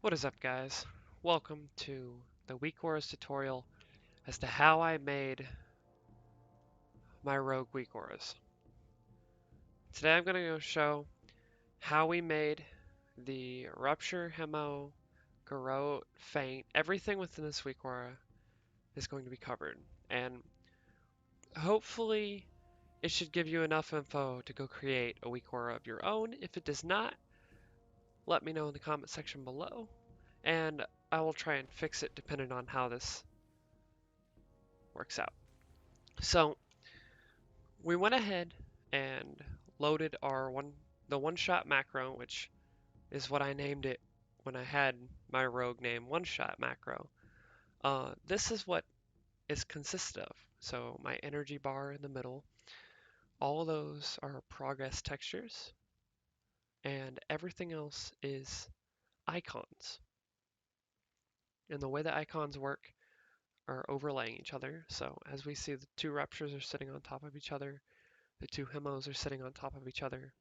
What is up, guys? Welcome to the WeakAuras tutorial as to how I made my rogue WeakAuras. Today I'm going to show how we made the Rupture, Hemo, Garrote, Feint. Everything within this WeakAura is going to be covered, and hopefully it should give you enough info to go create a WeakAura of your own. If it does not, let me know in the comment section below, and I will try and fix it depending on how this works out. So we went ahead and loaded the one-shot macro, which is what I named it when I had my rogue name one-shot macro. This is what it consists of. So my energy bar in the middle, all of those are progress textures, and everything else is icons. And the way the icons work are overlaying each other. So as we see, the two ruptures are sitting on top of each other, the two hemos are sitting on top of each other.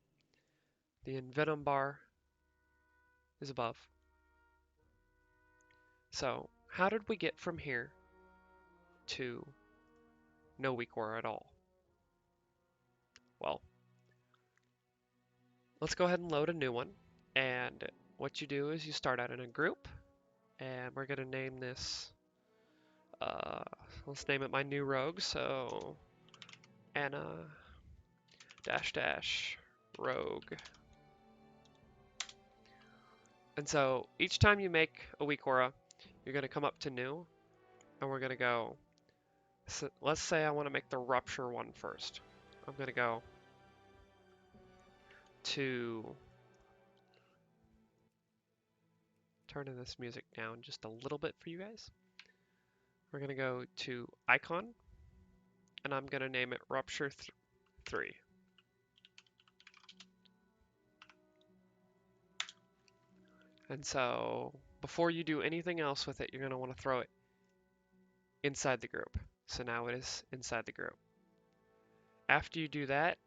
The envenom bar is above. So how did we get from here to no WeakAura at all? Well, let's go ahead and load a new one. And what you do is you start out in a group, and we're going to name this, let's name it my new rogue. So Anna dash dash rogue. And so each time you make a WeakAura, you're going to come up to new, and we're going to go, so let's say I want to make the rupture one first. I'm going to go to turning this music down just a little bit for you guys. We're going to go to icon, and I'm going to name it Rupture 3. And so before you do anything else with it, you're going to want to throw it inside the group. So now it is inside the group. After you do that,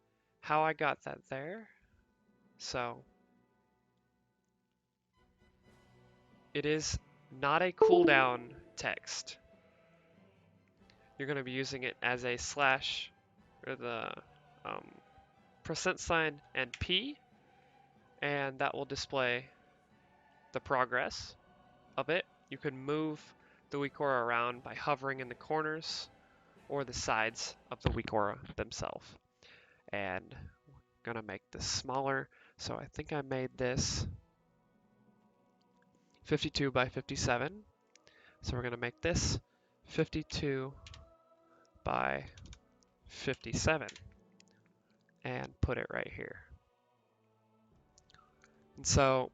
how I got that there, so it is not a cooldown text. You're going to be using it as a slash, or the %sign and P, and that will display the progress of it. You can move the WeakAura around by hovering in the corners or the sides of the WeakAura themselves. And I'm gonna make this smaller, so I think I made this 52 by 57. So we're gonna make this 52 by 57 and put it right here. And so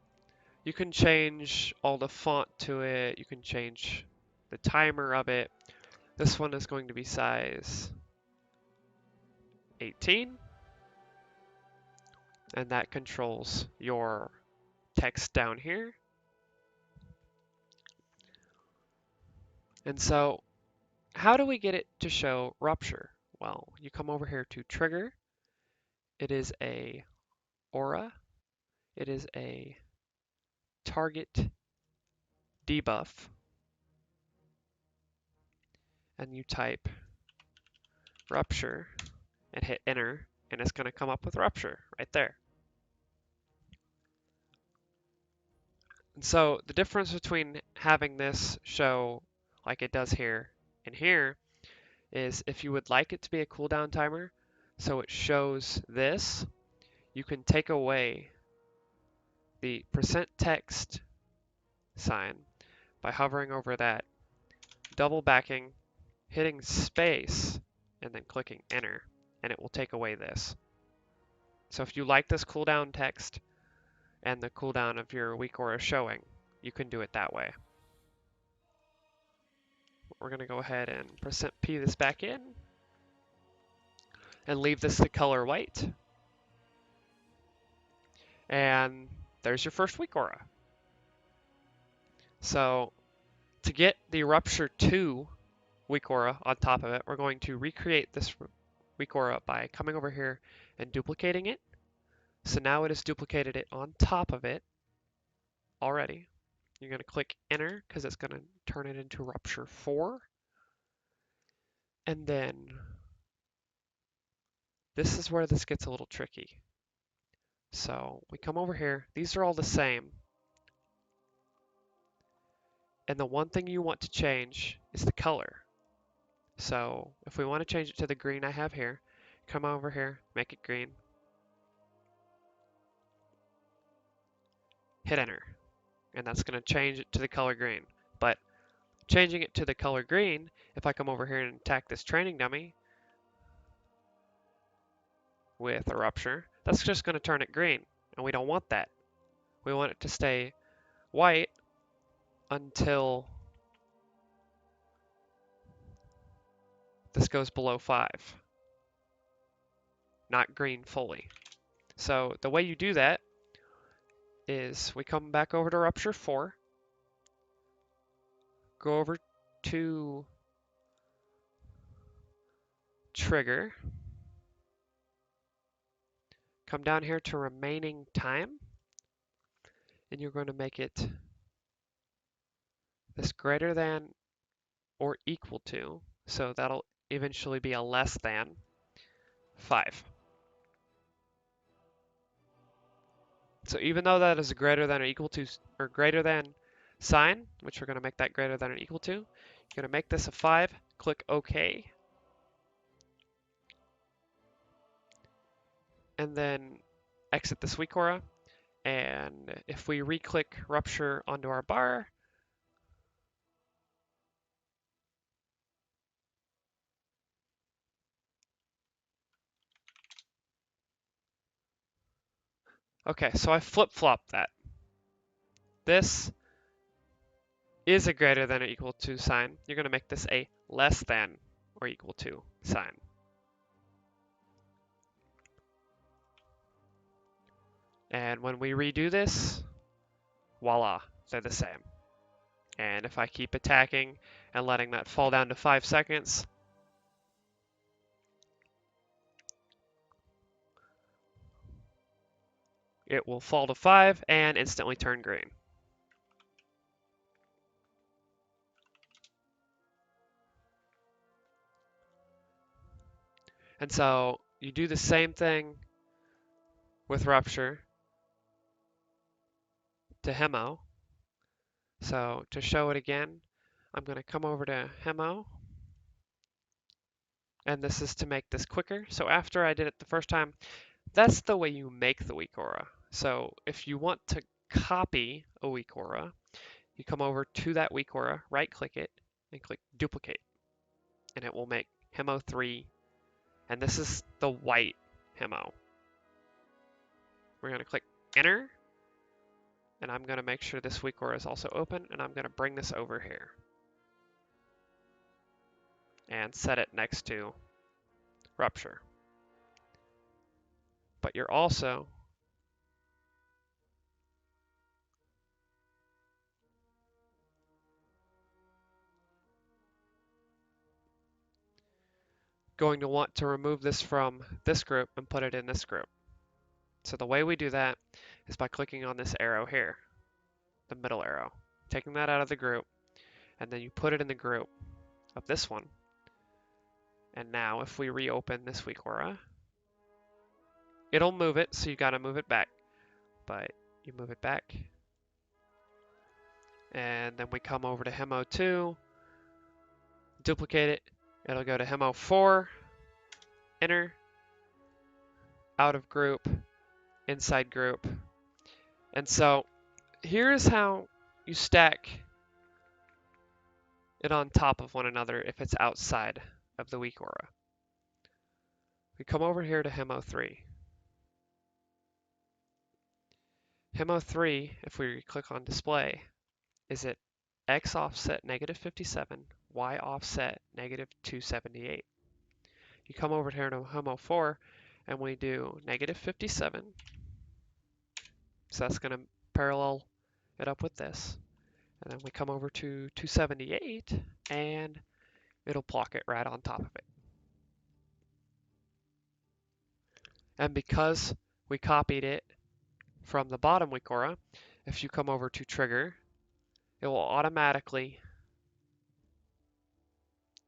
you can change all the font to it, you can change the timer of it. This one is going to be size 18, and that controls your text down here. And so how do we get it to show rupture? Well, you come over here to trigger. It is a aura. It is a target debuff. And you type rupture and hit enter, and it's going to come up with rupture right there. And so the difference between having this show like it does here and here is if you would like it to be a cooldown timer, so it shows this, you can take away the %text sign by hovering over that, double backing, hitting space, and then clicking enter, and it will take away this. So if you like this cooldown text and the cooldown of your WeakAura showing, you can do it that way. We're going to go ahead and %P this back in and leave this the color white. And there's your first WeakAura. So to get the Rupture 2 WeakAura on top of it, we're going to recreate this WeakAura by coming over here and duplicating it. So now it has duplicated it on top of it already. You're going to click enter because it's going to turn it into rupture 4. And then this is where this gets a little tricky. So we come over here. These are all the same. And the one thing you want to change is the color. So if we want to change it to the green I have here, come over here, make it green, hit enter, and that's going to change it to the color green. But changing it to the color green, if I come over here and attack this training dummy with a rupture, that's just going to turn it green, and we don't want that. We want it to stay white until this goes below 5, not green fully. So the way you do that is we come back over to rupture 4, go over to trigger, come down here to remaining time, and you're going to make it this greater than or equal to, so that'll eventually be a less than 5. So even though that is a greater than or equal to, or greater than sign, which we're going to make that greater than or equal to, you're going to make this a 5, click OK, and then exit this WeakAura. And if we re-click rupture onto our bar, okay, so I flip-flopped that. This is a greater than or equal to sign. You're going to make this a less than or equal to sign. And when we redo this, voila, they're the same. And if I keep attacking and letting that fall down to 5 seconds, it will fall to 5 and instantly turn green. And so you do the same thing with rupture to Hemo. So to show it again, I'm going to come over to Hemo, and this is to make this quicker. So after I did it the first time, that's the way you make the WeakAura. So if you want to copy a WeakAura, you come over to that WeakAura, right click it, and click duplicate. And it will make Hemo 3, and this is the white Hemo. We're going to click enter, and I'm going to make sure this WeakAura is also open, and I'm going to bring this over here and set it next to rupture. But you're also going to want to remove this from this group and put it in this group. So the way we do that is by clicking on this arrow here, the middle arrow, taking that out of the group, and then you put it in the group of this one. And now if we reopen this WeakAura, it'll move it, so you gotta move it back. But you move it back, and then we come over to Hemo 2, duplicate it, it'll go to Hemo 4, enter, out of group, inside group. And so here's how you stack it on top of one another if it's outside of the WeakAura. We come over here to Hemo 3. Hemo 3, if we click on display, is at X offset -57, Y offset -278. You come over here to Hemo 4 and we do -57. So that's going to parallel it up with this. And then we come over to 278 and it'll block it right on top of it. And because we copied it from the bottom WeakAura, if you come over to trigger it will automatically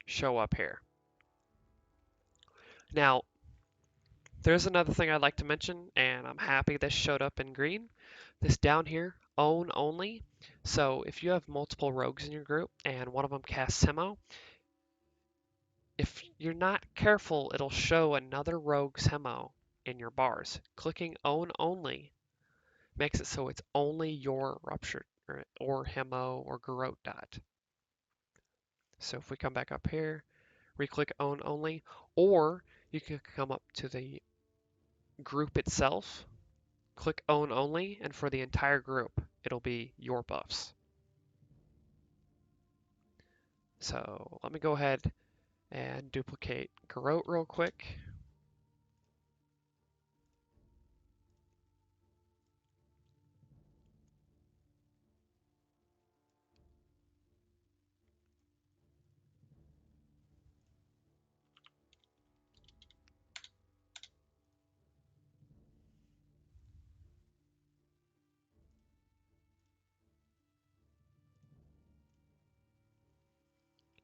show up here. Now, there's another thing I'd like to mention, and I'm happy this showed up in green. This down here, own only. So if you have multiple rogues in your group and one of them casts Hemo, if you're not careful, it'll show another rogue's Hemo in your bars. Clicking own only makes it so it's only your rupture or Hemo or Garrote dot. So if we come back up here, re-click own only, or you can come up to the group itself, click own only, and for the entire group, it'll be your buffs. So let me go ahead and duplicate Garrote real quick.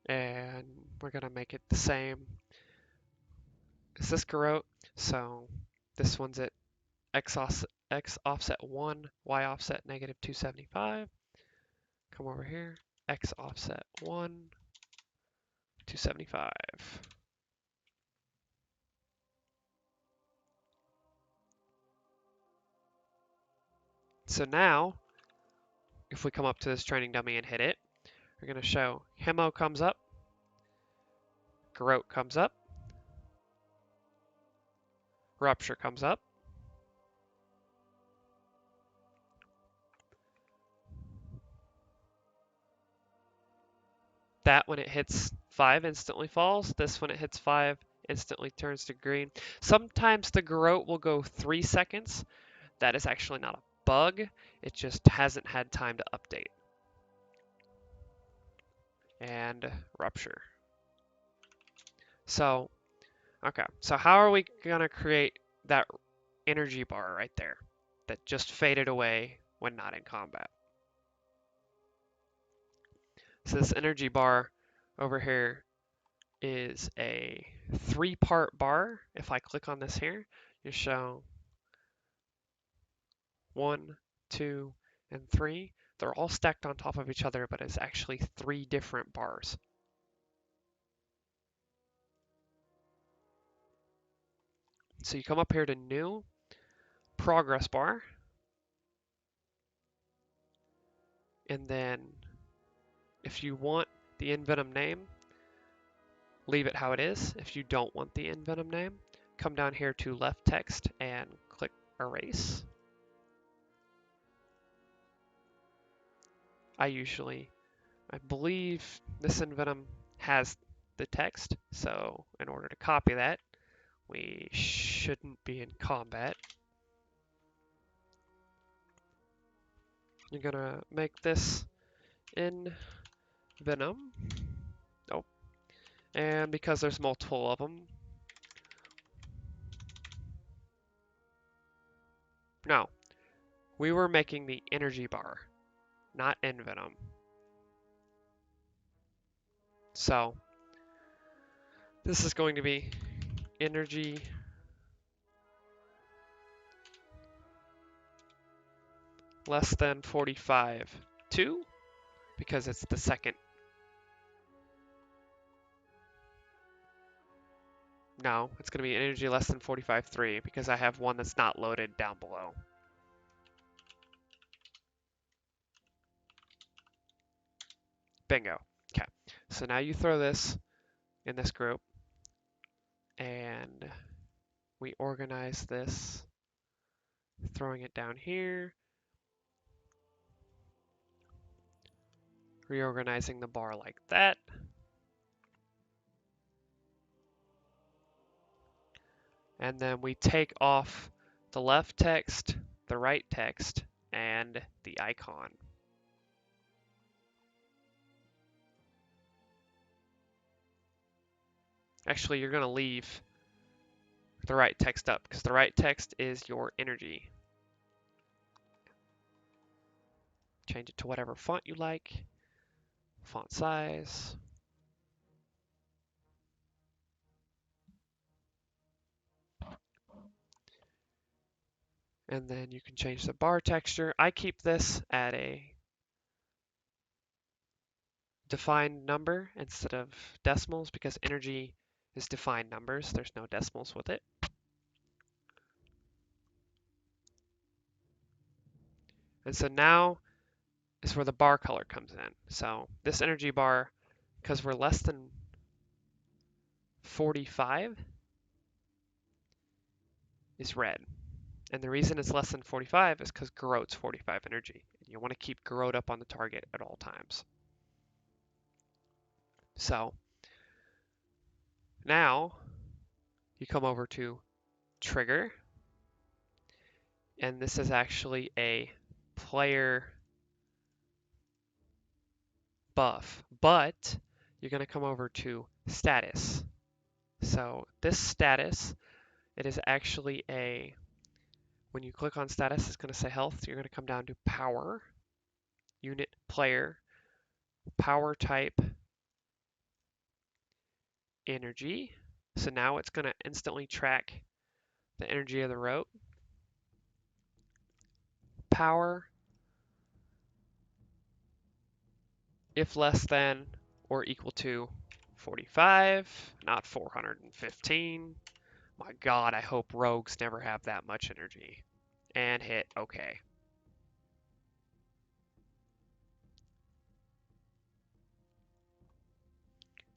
And we're going to make it the same as this Garrote. So this one's at X offset 1, Y offset negative 275. Come over here, X offset 1, 275. So now, if we come up to this training dummy and hit it, we're going to show Hemo comes up, Garrote comes up, Rupture comes up, that when it hits 5 instantly falls, this when it hits 5 instantly turns to green. Sometimes the Garrote will go 3 seconds. That is actually not a bug, it just hasn't had time to update. And Rupture. So, okay, so how are we gonna create that energy bar right there that just faded away when not in combat? So this energy bar over here is a 3-part bar. If I click on this here, you show 1, 2, and 3. They're all stacked on top of each other, but it's actually 3 different bars. So you come up here to New, Progress Bar, and then if you want the Envenom name, leave it how it is. If you don't want the Envenom name, come down here to left text and click Erase. I believe this Envenom has the text, so in order to copy that, we shouldn't be in combat. You're gonna make this in Venom. Oh, and because there's multiple of them, no, we were making the energy bar, not Envenom. So this is going to be energy less than 45 2 because it's the second. No, it's going to be energy less than 45 3 because I have one that's not loaded down below. Bingo. Okay, so now you throw this in this group and we organize this, throwing it down here, reorganizing the bar like that. And then we take off the left text, the right text, and the icon. Actually, you're going to leave the right text up because the right text is your energy. Change it to whatever font you like, font size. And then you can change the bar texture. I keep this at a defined number instead of decimals because energy is defined numbers. There's no decimals with it. And so now is where the bar color comes in. So this energy bar, because we're less than 45, is red. And the reason it's less than 45 is because Garrote's 45 energy. And you want to keep Garrote up on the target at all times. So now you come over to trigger, and this is actually a player buff, but you're going to come over to status. So this status, it is actually a, when you click on status, it's going to say health. You're going to come down to power, unit player, power type, energy. So now it's going to instantly track the energy of the rope. Power, if less than or equal to 45, not 415. My God, I hope rogues never have that much energy. And hit OK.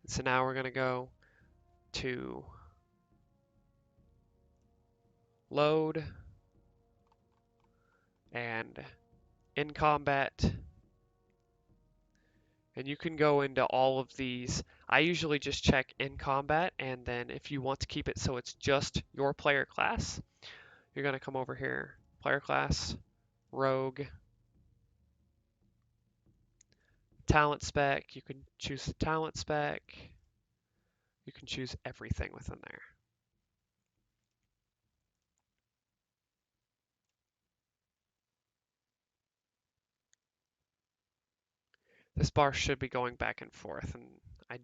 So now we're going to go to load and in combat. And you can go into all of these. I usually just check in combat, and then if you want to keep it so it's just your player class, you're going to come over here, player class, rogue, talent spec. You can choose the talent spec. You can choose everything within there. This bar should be going back and forth, and I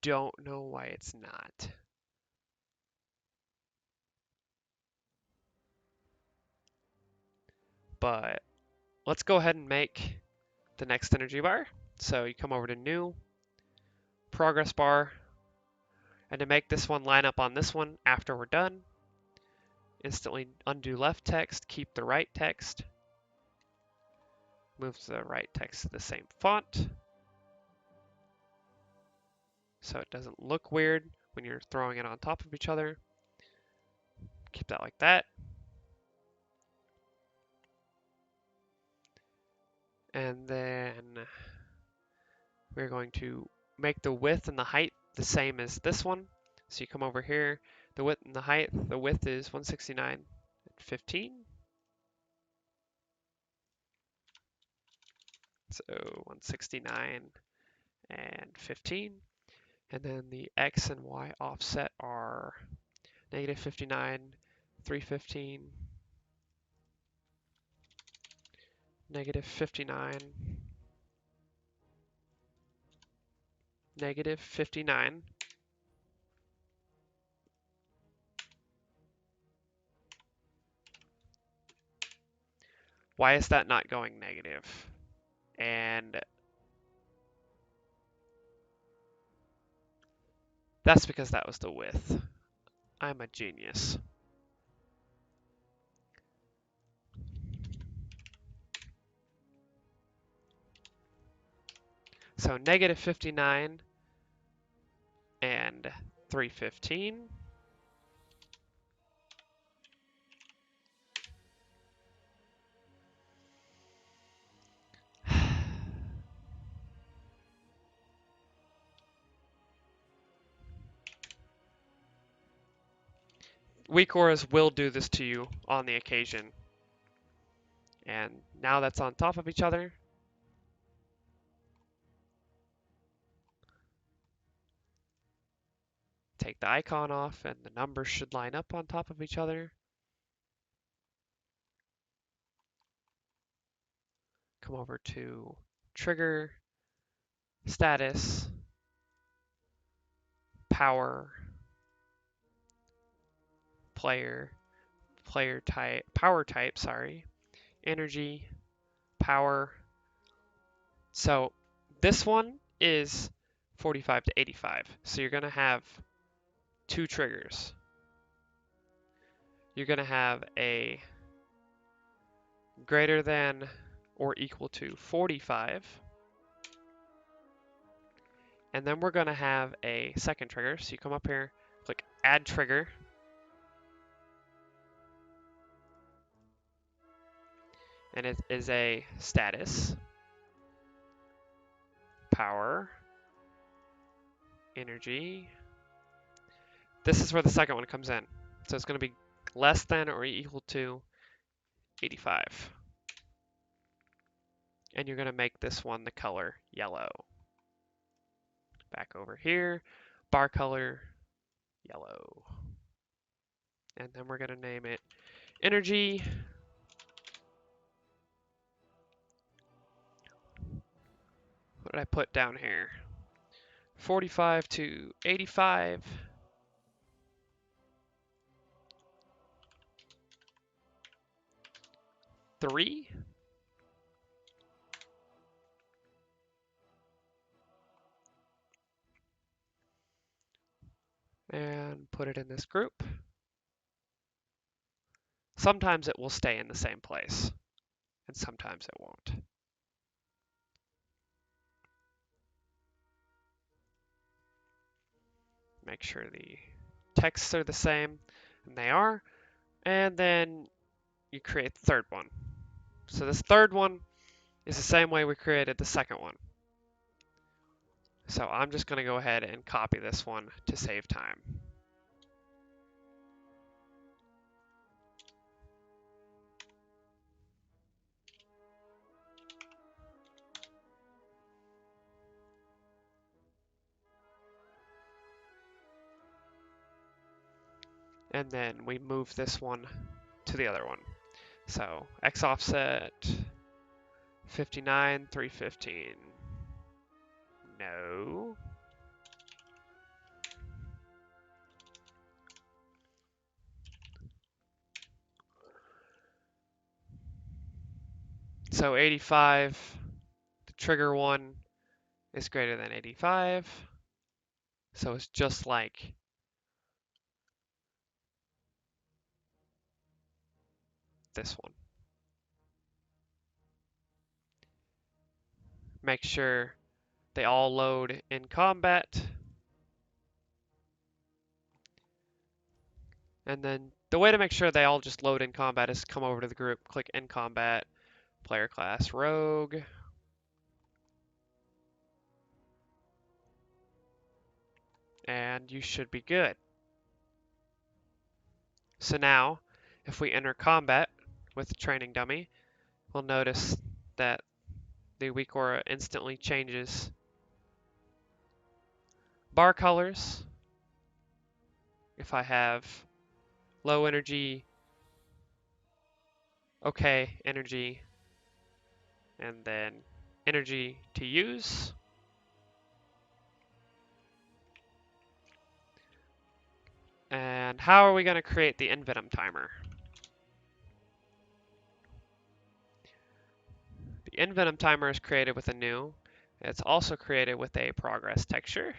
don't know why it's not. But let's go ahead and make the next energy bar. So you come over to new, progress bar, and to make this one line up on this one after we're done, instantly undo left text, keep the right text, move the right text to the same font so it doesn't look weird when you're throwing it on top of each other. Keep that like that. And then we're going to make the width and the height the same as this one. So you come over here, the width and the height, the width is 169 and 15. So 169 and 15. And then the X and Y offset are negative 59, 315, negative 59, negative 59. Why is that not going negative? And that's because that was the width. I'm a genius. So negative 59 and 315. WeakAuras will do this to you on the occasion. And now that's on top of each other. Take the icon off and the numbers should line up on top of each other. come over to trigger, status, power, player, player type, power type, sorry, energy, power. So this one is 45 to 85. So you're going to have two triggers. You're going to have a greater than or equal to 45. And then we're going to have a second trigger. So you come up here, click add trigger. And it is a status, power, energy. This is where the second one comes in. So it's going to be less than or equal to 85. And you're going to make this one the color yellow. Back over here, bar color, yellow. And then we're going to name it energy. What did I put down here? 45 to 85. 3. And put it in this group. Sometimes it will stay in the same place, and sometimes it won't. Make sure the texts are the same, and they are. And then you create the third one. So this third one is the same way we created the second one. So I'm just going to go ahead and copy this one to save time. And then we move this one to the other one. So X offset 59, 315. No. So 85, the trigger one is greater than 85. So it's just like this one. Make sure they all load in combat. And then the way to make sure they all just load in combat is come over to the group, click in combat, player class rogue. And you should be good. So now, if we enter combat with the training dummy, we'll notice that the WeakAura instantly changes bar colors. If I have low energy, okay energy, and then energy to use. And how are we going to create the Envenom timer? The Envenom timer is created with a new. It's also created with a progress texture.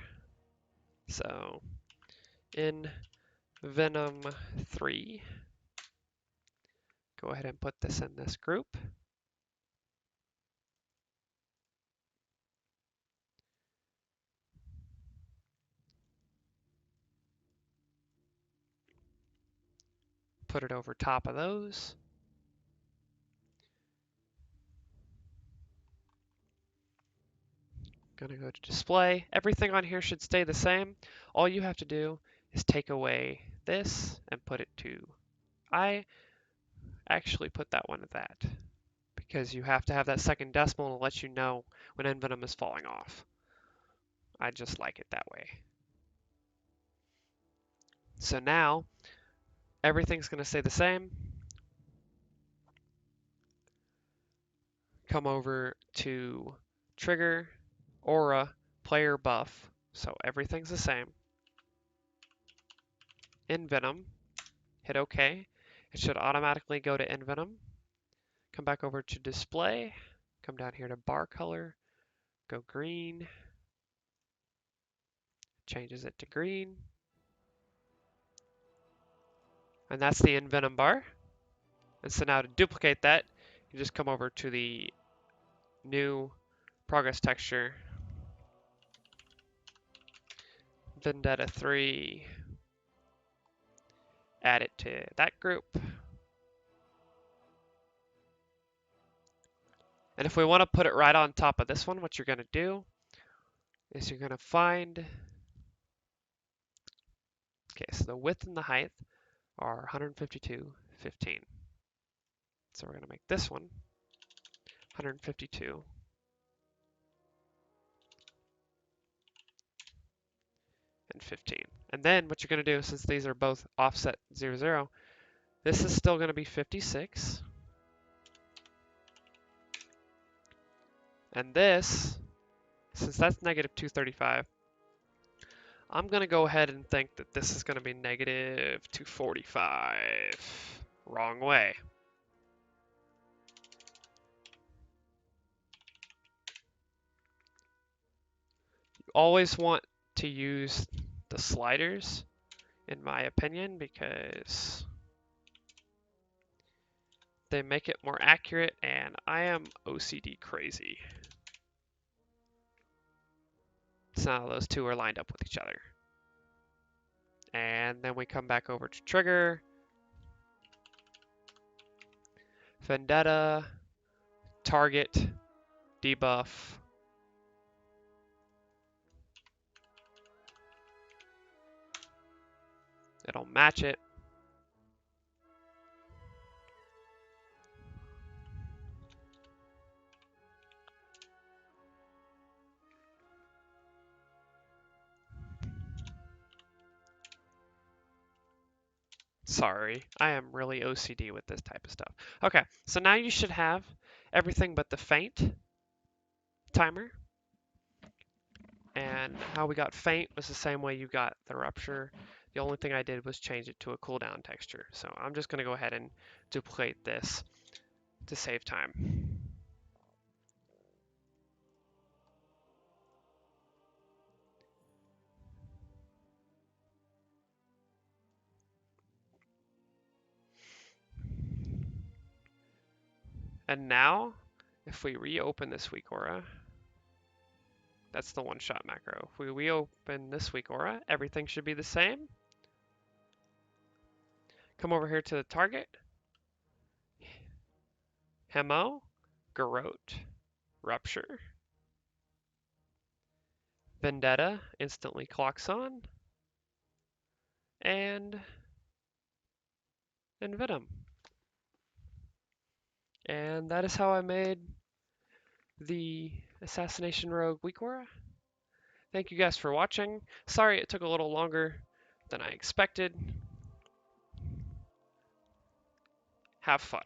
So Envenom 3. Go ahead and put this in this group. Put it over top of those. Gonna go to display. Everything on here should stay the same. All you have to do is take away this and put it to I actually put that one at that because you have to have that second decimal to let you know when Envenom is falling off. I just like it that way. So now everything's going to stay the same. come over to trigger, aura, player buff. So everything's the same. Envenom, hit OK. It should automatically go to Envenom. Come back over to display, come down here to bar color, go green, changes it to green. And that's the Envenom bar. And so now to duplicate that, you just come over to the new progress texture, Vendetta 3, add it to that group. And if we want to put it right on top of this one, what you're going to do is you're going to find, okay, so the width and the height are 152, 15. So we're going to make this one 152 and 15. And then what you're going to do, since these are both offset 0, 0, this is still going to be 56. And this, since that's negative 235, I'm going to go ahead and think that this is going to be negative 245. Wrong way. You always want to use the sliders, in my opinion, because they make it more accurate, and I am OCD crazy. So now those two are lined up with each other. And then we come back over to trigger, Vendetta, target, debuff. It'll match it. Sorry, I am really OCD with this type of stuff. Okay, so now you should have everything but the faint timer. And how we got faint was the same way you got the rupture. The only thing I did was change it to a cooldown texture. So I'm just going to go ahead and duplicate this to save time. And now, if we reopen this WeakAura, that's the one-shot macro. If we reopen this WeakAura, everything should be the same. Come over here to the target. Hemo, Garrote, Rupture. Vendetta instantly clocks on. And Envenom. And that is how I made the Assassination Rogue WeakAura. Thank you guys for watching. Sorry it took a little longer than I expected. Have fun.